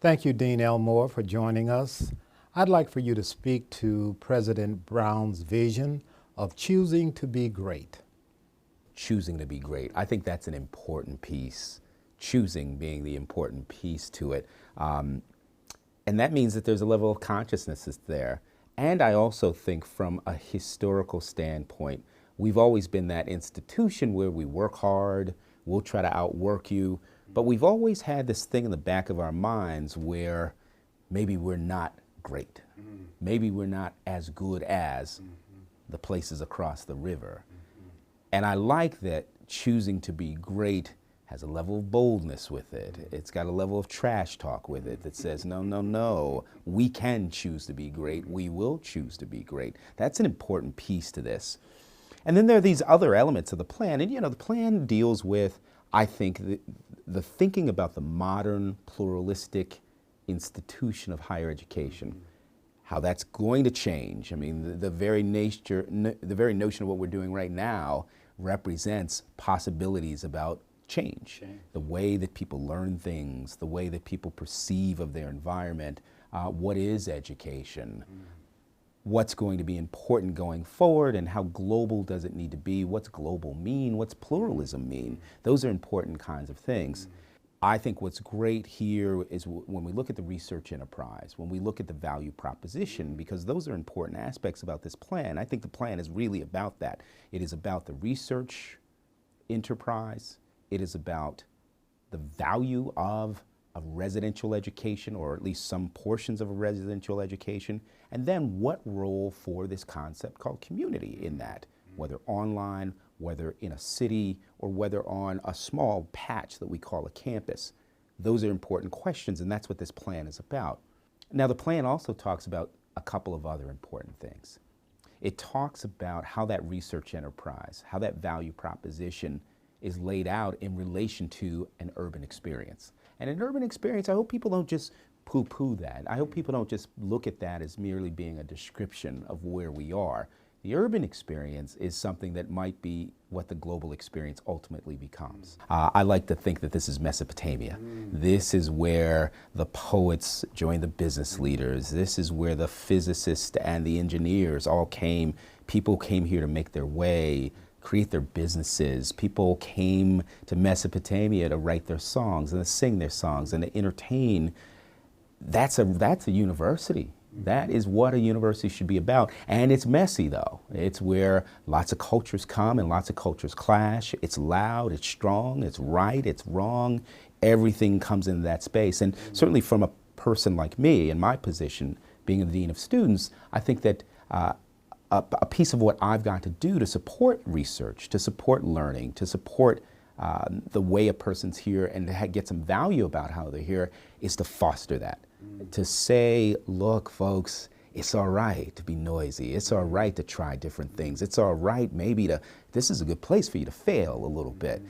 Thank you, Dean Elmore, for joining us. I'd like for you to speak to President Brown's vision of choosing to be great. Choosing to be great. I think that's an important piece, choosing being the important piece to it. And that means that there's a level of consciousness that's there. And I also think from a historical standpoint, we've always been that institution where we work hard, we'll try to outwork you, but we've always had this thing in the back of our minds where maybe we're not great. Maybe we're not as good as the places across the river. And I like that choosing to be great has a level of boldness with it. It's got a level of trash talk with it that says, no, no, no, we can choose to be great. We will choose to be great. That's an important piece to this. And then there are these other elements of the plan. And, you know, the plan deals with, I think, the thinking about the modern pluralistic institution of higher education, how that's going to change. I mean, the very notion of what we're doing right now represents possibilities about change. The way that people learn things, the way that people perceive of their environment, what is education, what's going to be important going forward, and how global does it need to be, what's global mean, what's pluralism mean. Those are important kinds of things. I think what's great here is when we look at the research enterprise, when we look at the value proposition, because those are important aspects about this plan. I think the plan is really about that. It is about the research enterprise. It is about the value of a residential education, or at least some portions of a residential education, and then what role for this concept called community in that, whether online, whether in a city, or whether on a small patch that we call a campus. Those are important questions, and that's what this plan is about. Now, the plan also talks about a couple of other important things. It talks about how that research enterprise, how that value proposition is laid out in relation to an urban experience. And an urban experience, I hope people don't just poo-poo that. I hope people don't just look at that as merely being a description of where we are. The urban experience is something that might be what the global experience ultimately becomes. I like to think that this is Mesopotamia. This is where the poets joined the business leaders. This is where the physicists and the engineers all came. People came here to make their way, create their businesses. People came to Mesopotamia to write their songs and to sing their songs and to entertain. That's a university. That is what a university should be about. And it's messy, though. It's where lots of cultures come and lots of cultures clash. It's loud, it's strong, it's right, it's wrong. Everything comes into that space. And certainly from a person like me, in my position, being the Dean of Students, I think that a piece of what I've got to do to support research, to support learning, to support the way a person's here and to get some value about how they're here is to foster that. To say, look, folks, it's all right to be noisy. It's all right to try different things. It's all right maybe this is a good place for you to fail a little bit.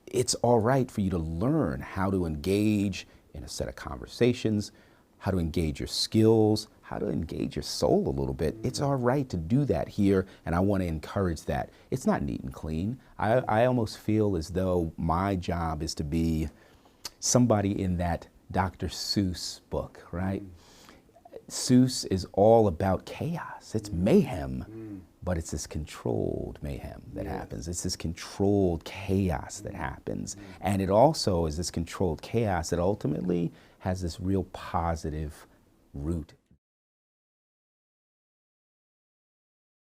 It's all right for you to learn how to engage in a set of conversations, how to engage your skills, how to engage your soul a little bit. It's all right to do that here, and I want to encourage that. It's not neat and clean. I almost feel as though my job is to be somebody in that Dr. Seuss book, right? Seuss is all about chaos. It's mayhem, but it's this controlled mayhem that happens. It's this controlled chaos that happens. And it also is this controlled chaos that ultimately has this real positive root